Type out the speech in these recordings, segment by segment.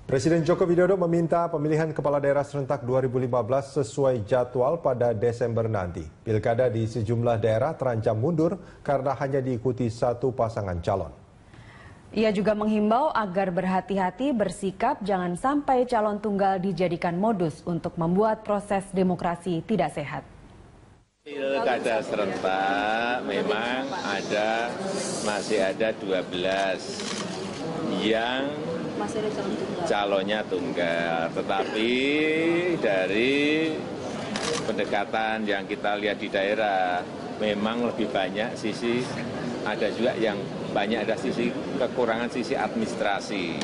Presiden Joko Widodo meminta pemilihan kepala daerah serentak 2015 sesuai jadwal pada Desember nanti. Pilkada di sejumlah daerah terancam mundur karena hanya diikuti satu pasangan calon. Ia juga menghimbau agar berhati-hati bersikap jangan sampai calon tunggal dijadikan modus untuk membuat proses demokrasi tidak sehat. Pilkada serentak memang masih ada 12 yang calonnya tunggal, tetapi dari pendekatan yang kita lihat di daerah memang lebih banyak sisi, ada juga yang banyak ada sisi kekurangan sisi administrasi,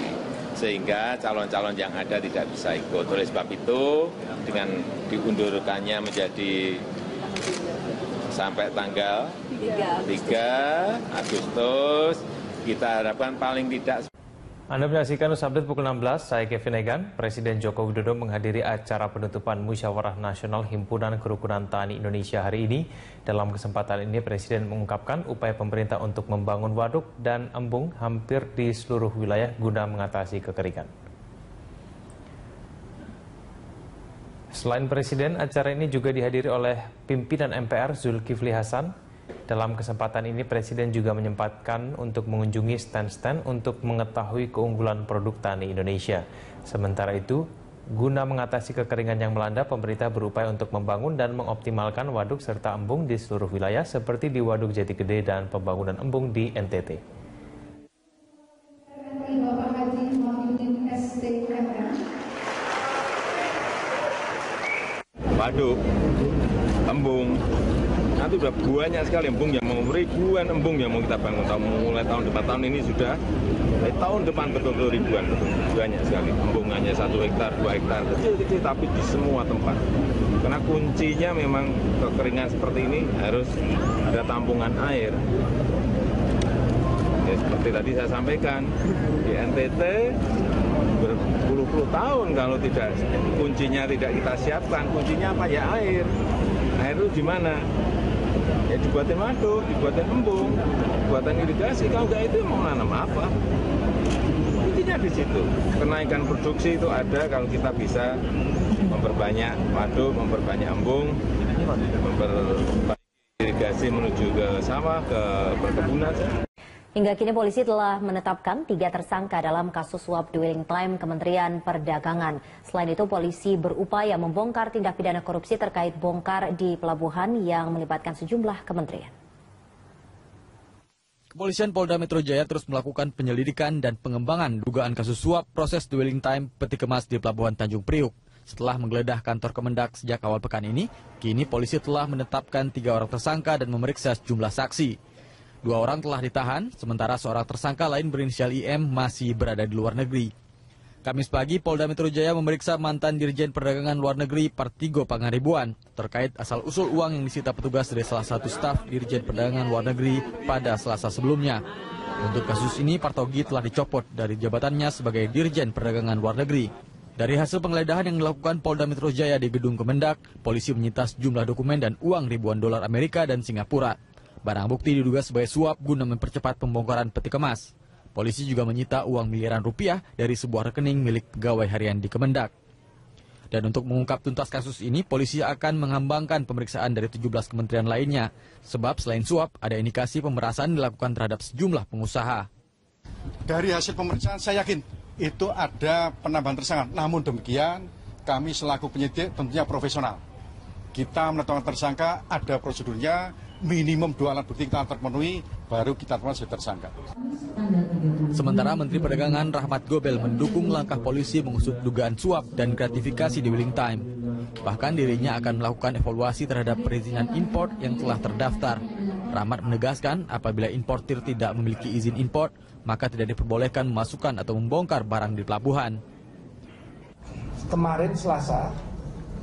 sehingga calon-calon yang ada tidak bisa ikut. Oleh sebab itu dengan diundurkannya menjadi sampai tanggal 3 Agustus, kita harapkan paling tidak. Anda menyaksikan News Update pukul 16, saya Kevin Egan. Presiden Joko Widodo menghadiri acara penutupan Musyawarah Nasional Himpunan Kerukunan Tani Indonesia hari ini. Dalam kesempatan ini, Presiden mengungkapkan upaya pemerintah untuk membangun waduk dan embung hampir di seluruh wilayah guna mengatasi kekeringan. Selain Presiden, acara ini juga dihadiri oleh pimpinan MPR Zulkifli Hasan. Dalam kesempatan ini, Presiden juga menyempatkan untuk mengunjungi stand-stand untuk mengetahui keunggulan produk tani Indonesia. Sementara itu, guna mengatasi kekeringan yang melanda, pemerintah berupaya untuk membangun dan mengoptimalkan waduk serta embung di seluruh wilayah seperti di Waduk Jati Gede dan pembangunan embung di NTT. Waduk, embung, nanti sudah banyak sekali embung yang mau ribuan embung yang mau kita bangun. Mulai tahun depan, tahun ini sudah, tahun depan betul-betul ribuan, banyak sekali. Embungannya 1 hektar, 2 hektar, kecil-kecil tapi di semua tempat. Karena kuncinya memang kekeringan seperti ini harus ada tampungan air. Ya, seperti tadi saya sampaikan, di NTT berpuluh-puluh tahun kalau tidak kuncinya tidak kita siapkan, kuncinya apa ya air. Air itu di mana? Ya dibuatin waduk, dibuatin embung, dibuatin irigasi. Kalau nggak itu mau nanam apa? Kuncinya di situ. Kenaikan produksi itu ada kalau kita bisa memperbanyak waduk, memperbanyak embung, memperbaiki irigasi menuju ke sawah, ke perkebunan. Hingga kini polisi telah menetapkan 3 tersangka dalam kasus suap dwelling time Kementerian Perdagangan. Selain itu, polisi berupaya membongkar tindak pidana korupsi terkait bongkar di pelabuhan yang melibatkan sejumlah kementerian. Kepolisian Polda Metro Jaya terus melakukan penyelidikan dan pengembangan dugaan kasus suap proses dwelling time peti kemas di Pelabuhan Tanjung Priuk. Setelah menggeledah kantor Kemendak sejak awal pekan ini, kini polisi telah menetapkan 3 orang tersangka dan memeriksa sejumlah saksi. 2 orang telah ditahan, sementara seorang tersangka lain berinisial IM masih berada di luar negeri. Kamis pagi, Polda Metro Jaya memeriksa mantan Dirjen Perdagangan Luar Negeri Partigo Pangaribuan terkait asal-usul uang yang disita petugas dari salah satu staf Dirjen Perdagangan Luar Negeri pada Selasa sebelumnya. Untuk kasus ini, Partogi telah dicopot dari jabatannya sebagai Dirjen Perdagangan Luar Negeri. Dari hasil penggeledahan yang dilakukan Polda Metro Jaya di gedung Kemendak, polisi menyita sejumlah dokumen dan uang ribuan dolar Amerika dan Singapura. Barang bukti diduga sebagai suap guna mempercepat pembongkaran peti kemas. Polisi juga menyita uang miliaran rupiah dari sebuah rekening milik pegawai harian di Kemendak. Dan untuk mengungkap tuntas kasus ini, polisi akan mengembangkan pemeriksaan dari 17 kementerian lainnya. Sebab selain suap, ada indikasi pemerasan dilakukan terhadap sejumlah pengusaha. Dari hasil pemeriksaan saya yakin itu ada penambahan tersangka. Namun demikian, kami selaku penyidik tentunya profesional. Kita menetapkan tersangka, ada prosedurnya, minimum 2 alat bukti kita terpenuhi, baru kita tetapkan sebagai tersangka. Sementara Menteri Perdagangan Rahmat Gobel mendukung langkah polisi mengusut dugaan suap dan gratifikasi di dwelling time. Bahkan dirinya akan melakukan evaluasi terhadap perizinan impor yang telah terdaftar. Rahmat menegaskan apabila importir tidak memiliki izin impor, maka tidak diperbolehkan memasukkan atau membongkar barang di pelabuhan. Kemarin Selasa,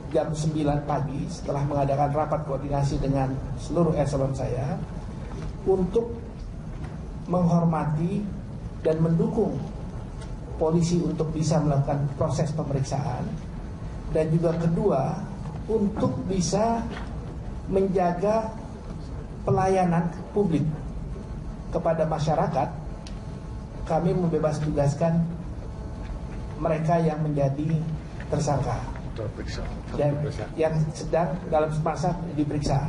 jam 9 pagi setelah mengadakan rapat koordinasi dengan seluruh eselon saya untuk menghormati dan mendukung polisi untuk bisa melakukan proses pemeriksaan, dan juga kedua untuk bisa menjaga pelayanan publik kepada masyarakat. Kami membebas tugaskan mereka yang menjadi tersangka dan yang sedang dalam masa diperiksa.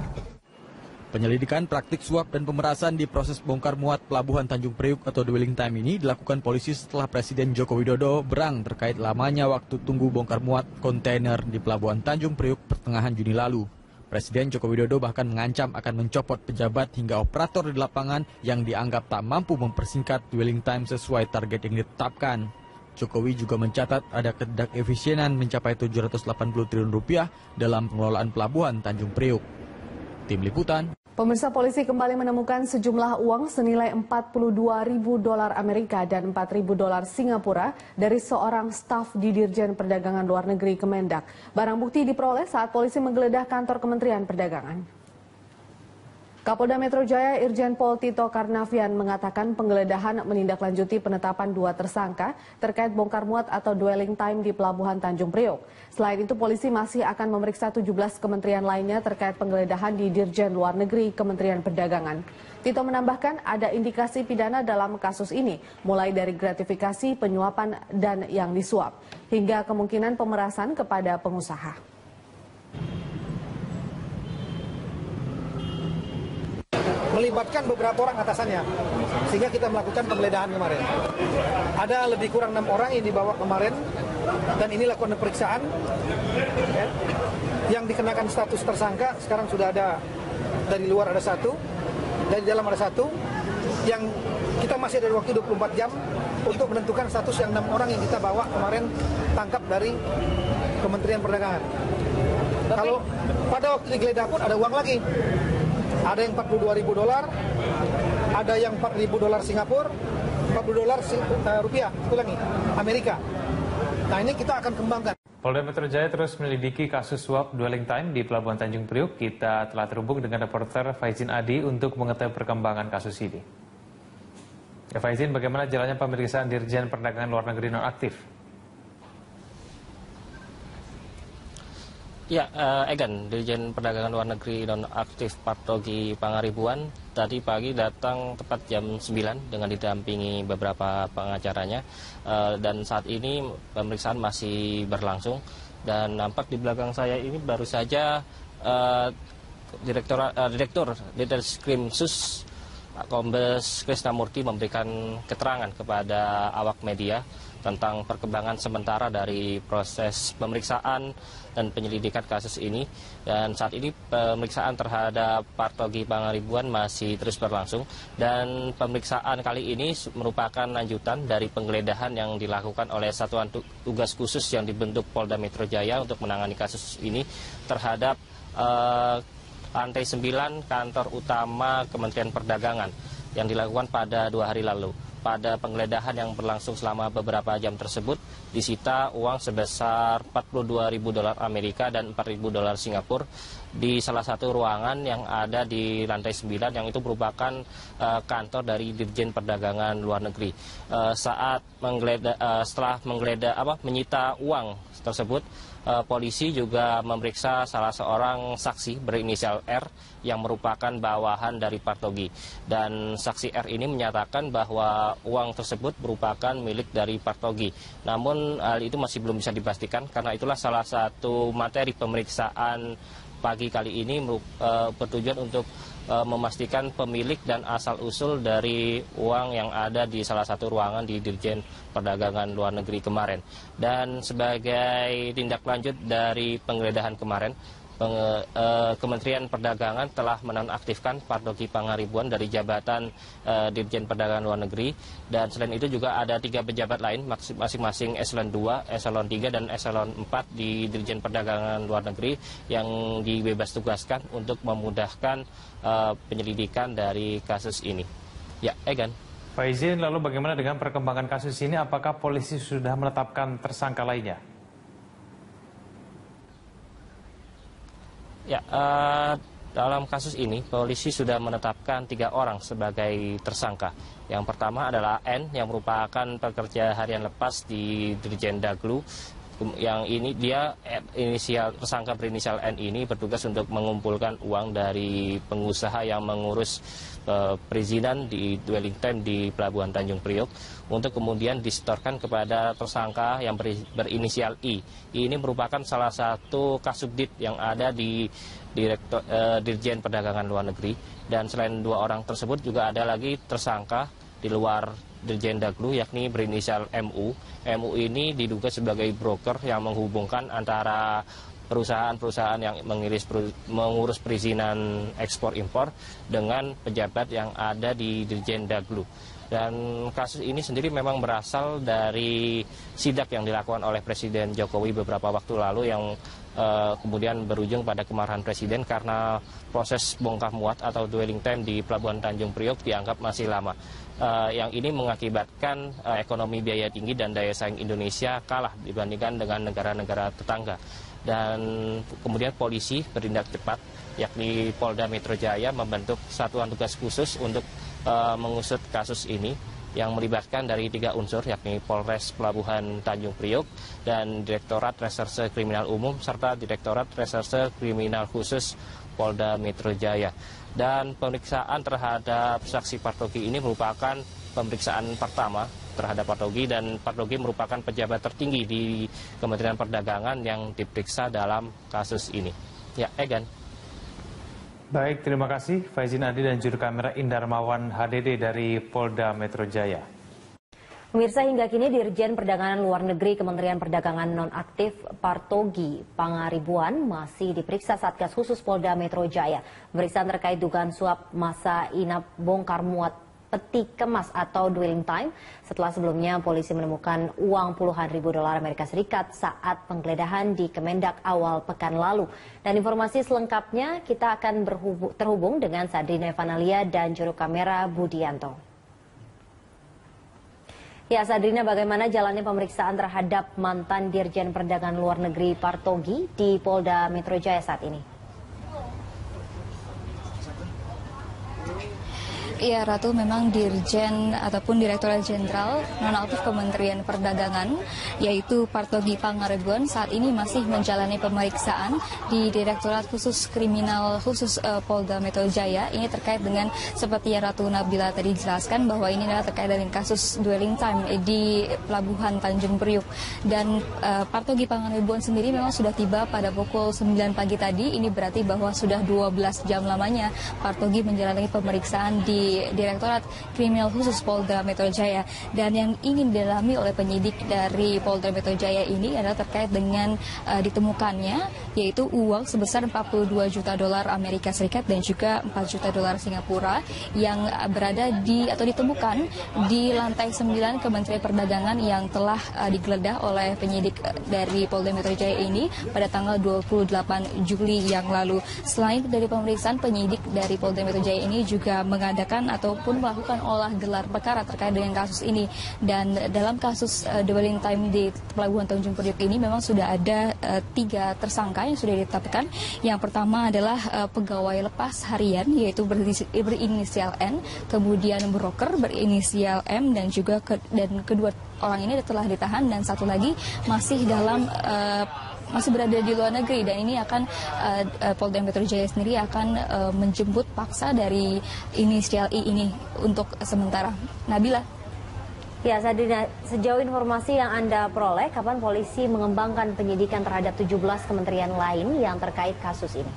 Penyelidikan praktik suap dan pemerasan di proses bongkar muat Pelabuhan Tanjung Priuk atau dwelling time ini dilakukan polisi setelah Presiden Joko Widodo berang terkait lamanya waktu tunggu bongkar muat kontainer di Pelabuhan Tanjung Priuk pertengahan Juni lalu. Presiden Joko Widodo bahkan mengancam akan mencopot pejabat hingga operator di lapangan yang dianggap tak mampu mempersingkat dwelling time sesuai target yang ditetapkan. Jokowi juga mencatat ada ketidak efisienan mencapai 780 triliun rupiah dalam pengelolaan Pelabuhan Tanjung Priuk. Tim Liputan. Pemirsa, polisi kembali menemukan sejumlah uang senilai $42.000 Amerika dan $4.000 Singapura dari seorang staf di Dirjen Perdagangan Luar Negeri Kemendak. Barang bukti diperoleh saat polisi menggeledah kantor Kementerian Perdagangan. Kapolda Metro Jaya Irjen Pol Tito Karnavian mengatakan penggeledahan menindaklanjuti penetapan 2 tersangka terkait bongkar muat atau dwelling time di Pelabuhan Tanjung Priok. Selain itu, polisi masih akan memeriksa 17 kementerian lainnya terkait penggeledahan di Dirjen Luar Negeri Kementerian Perdagangan. Tito menambahkan ada indikasi pidana dalam kasus ini, mulai dari gratifikasi, penyuapan, dan yang disuap, hingga kemungkinan pemerasan kepada pengusaha. Melibatkan beberapa orang atasannya, sehingga kita melakukan penggeledahan kemarin. Ada lebih kurang 6 orang yang dibawa kemarin, dan ini lakukan pemeriksaan, ya, yang dikenakan status tersangka. Sekarang sudah ada dari luar ada 1, dari dalam ada 1, yang kita masih ada waktu 24 jam untuk menentukan status yang 6 orang yang kita bawa kemarin tangkap dari Kementerian Perdagangan. Kalau pada waktu digeledah pun ada uang lagi. Ada yang $42.000, ada yang $4.000 Singapura, $40 rupiah, ulangi, Amerika. Nah, ini kita akan kembangkan. Polda Metro Jaya terus menyelidiki kasus suap dwelling time di Pelabuhan Tanjung Priuk. Kita telah terhubung dengan reporter Faizin Adi untuk mengetahui perkembangan kasus ini. Ya, Faizin, bagaimana jalannya pemeriksaan Dirjen Perdagangan Luar Negeri nonaktif? Ya, Egan, Dirjen Perdagangan Luar Negeri nonaktif Partogi Pangaribuan tadi pagi datang tepat jam 9 dengan didampingi beberapa pengacaranya, dan saat ini pemeriksaan masih berlangsung, dan nampak di belakang saya ini baru saja Direktur Ditreskrimsus Kombes Krisnamurti memberikan keterangan kepada awak media tentang perkembangan sementara dari proses pemeriksaan dan penyelidikan kasus ini. Dan saat ini pemeriksaan terhadap Partogi Pangaribuan masih terus berlangsung, dan pemeriksaan kali ini merupakan lanjutan dari penggeledahan yang dilakukan oleh Satuan Tugas Khusus yang dibentuk Polda Metro Jaya untuk menangani kasus ini terhadap lantai 9 kantor utama Kementerian Perdagangan yang dilakukan pada 2 hari lalu. Pada penggeledahan yang berlangsung selama beberapa jam tersebut, disita uang sebesar $42.000 Amerika dan $4.000 Singapura di salah satu ruangan yang ada di lantai 9, yang itu merupakan kantor dari Dirjen Perdagangan Luar Negeri. Saat setelah menyita uang tersebut, polisi juga memeriksa salah seorang saksi berinisial R yang merupakan bawahan dari Partogi, dan saksi R ini menyatakan bahwa uang tersebut merupakan milik dari Partogi. Namun hal itu masih belum bisa dipastikan, karena itulah salah satu materi pemeriksaan pagi kali ini bertujuan untuk memastikan pemilik dan asal-usul dari uang yang ada di salah satu ruangan di Dirjen Perdagangan Luar Negeri kemarin. Dan sebagai tindak lanjut dari penggeledahan kemarin, Kementerian Perdagangan telah menonaktifkan Partogi Pangaribuan dari jabatan Dirjen Perdagangan Luar Negeri, dan selain itu juga ada 3 pejabat lain masing-masing eselon 2, eselon 3, dan eselon 4 di Dirjen Perdagangan Luar Negeri yang dibebas tugaskan untuk memudahkan penyelidikan dari kasus ini. Ya, Egan. Pak Izin, lalu bagaimana dengan perkembangan kasus ini? Apakah polisi sudah menetapkan tersangka lainnya? Ya, dalam kasus ini polisi sudah menetapkan 3 orang sebagai tersangka. Yang pertama adalah N, yang merupakan pekerja harian lepas di Dirjen Daglu. Yang ini dia tersangka berinisial N ini bertugas untuk mengumpulkan uang dari pengusaha yang mengurus perizinan di dwelling time di Pelabuhan Tanjung Priok untuk kemudian disetorkan kepada tersangka yang berinisial I. Ini merupakan salah satu kasubdit yang ada di Dirjen Perdagangan Luar Negeri, dan selain 2 orang tersebut juga ada lagi tersangka di luar Dirjen Daglu yakni berinisial MU. MU ini diduga sebagai broker yang menghubungkan antara perusahaan-perusahaan yang mengurus perizinan ekspor impor dengan pejabat yang ada di Dirjen Daglu. Dan kasus ini sendiri memang berasal dari sidak yang dilakukan oleh Presiden Jokowi beberapa waktu lalu yang kemudian berujung pada kemarahan Presiden karena proses bongkar muat atau dwelling time di Pelabuhan Tanjung Priok dianggap masih lama. Yang ini mengakibatkan ekonomi biaya tinggi dan daya saing Indonesia kalah dibandingkan dengan negara-negara tetangga. Dan kemudian polisi bertindak cepat, yakni Polda Metro Jaya membentuk satuan tugas khusus untuk mengusut kasus ini yang melibatkan dari 3 unsur, yakni Polres Pelabuhan Tanjung Priok dan Direktorat Reserse Kriminal Umum serta Direktorat Reserse Kriminal Khusus Polda Metro Jaya. Dan pemeriksaan terhadap saksi Partogi ini merupakan pemeriksaan pertama terhadap Partogi, dan Partogi merupakan pejabat tertinggi di Kementerian Perdagangan yang diperiksa dalam kasus ini. Ya, Egan. Baik, terima kasih Faizin Adi dan juru kamera Indarmawan HDD dari Polda Metro Jaya. Pemirsa, hingga kini Dirjen Perdagangan Luar Negeri Kementerian Perdagangan Nonaktif Partogi Pangaribuan masih diperiksa Satgas Khusus Polda Metro Jaya. Pemeriksaan terkait dugaan suap masa inap bongkar muat peti kemas atau dwelling time setelah sebelumnya polisi menemukan uang puluhan ribu dolar Amerika Serikat saat penggeledahan di Kemendak awal pekan lalu. Dan informasi selengkapnya kita akan terhubung dengan Sadrina Evanalia dan juru kamera Budianto. Ya, Sadrina, bagaimana jalannya pemeriksaan terhadap mantan Dirjen Perdagangan Luar Negeri Partogi di Polda Metro Jaya saat ini? Iya, Ratu, memang Dirjen ataupun Direktorat Jenderal Nonaktif Kementerian Perdagangan yaitu Partogi Pangaribuan saat ini masih menjalani pemeriksaan di Direktorat Khusus Kriminal Khusus Polda Metro Jaya. Ini terkait dengan seperti yang Ratu Nabila tadi jelaskan bahwa ini adalah terkait dengan kasus dwelling time di Pelabuhan Tanjung Priok. Dan Partogi Pangaribuan sendiri memang sudah tiba pada pukul 9 pagi tadi. Ini berarti bahwa sudah 12 jam lamanya Partogi menjalani pemeriksaan di Direktorat Kriminal Khusus Polda Metro Jaya. Dan yang ingin didalami oleh penyidik dari Polda Metro Jaya ini adalah terkait dengan ditemukannya yaitu uang sebesar 42 juta dolar Amerika Serikat dan juga 4 juta dolar Singapura yang berada di atau ditemukan di lantai 9 Kementerian Perdagangan yang telah digeledah oleh penyidik dari Polda Metro Jaya ini pada tanggal 28 Juli yang lalu. Selain dari pemeriksaan, penyidik dari Polda Metro Jaya ini juga mengadakan ataupun melakukan olah gelar perkara terkait dengan kasus ini. Dan dalam kasus dwelling time di Pelabuhan Tanjung Priok ini memang sudah ada 3 tersangka yang sudah ditetapkan. Yang pertama adalah pegawai lepas harian yaitu berinisial N, kemudian broker berinisial M, dan juga kedua orang ini telah ditahan, dan satu lagi masih masih berada di luar negeri. Dan ini akan Polda Metro Jaya sendiri akan menjemput paksa dari inisial I ini untuk sementara. Nabila. Ya, Sadrina, sejauh informasi yang Anda peroleh, kapan polisi mengembangkan penyidikan terhadap 17 kementerian lain yang terkait kasus ini?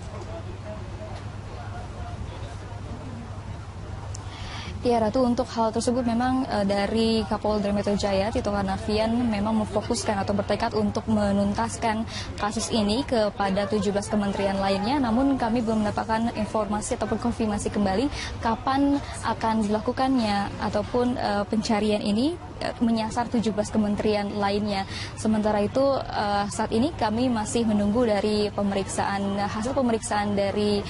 Ya, Ratu, untuk hal tersebut memang dari Kapolda Metro Jaya, Tito Karnavian, memang memfokuskan atau bertekad untuk menuntaskan kasus ini kepada 17 kementerian lainnya. Namun kami belum mendapatkan informasi ataupun konfirmasi kembali kapan akan dilakukannya ataupun pencarian ini menyasar 17 kementerian lainnya. Sementara itu saat ini kami masih menunggu dari hasil pemeriksaan dari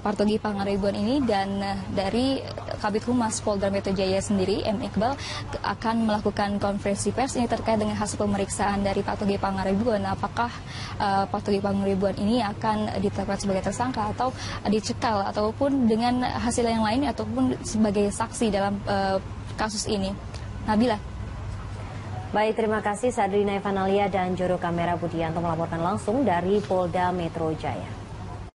Partogi Pangaribuan ini, dan dari Kabid Humas Polda Metro Jaya sendiri, M. Iqbal, akan melakukan konferensi pers ini terkait dengan hasil pemeriksaan dari Partogi Pangaribuan. Apakah Partogi Pangaribuan ini akan ditetapkan sebagai tersangka atau dicekal ataupun dengan hasil yang lain ataupun sebagai saksi dalam kasus ini. Nabila. Baik, terima kasih Sadrina Evanalia dan juru kamera Budianto melaporkan langsung dari Polda Metro Jaya.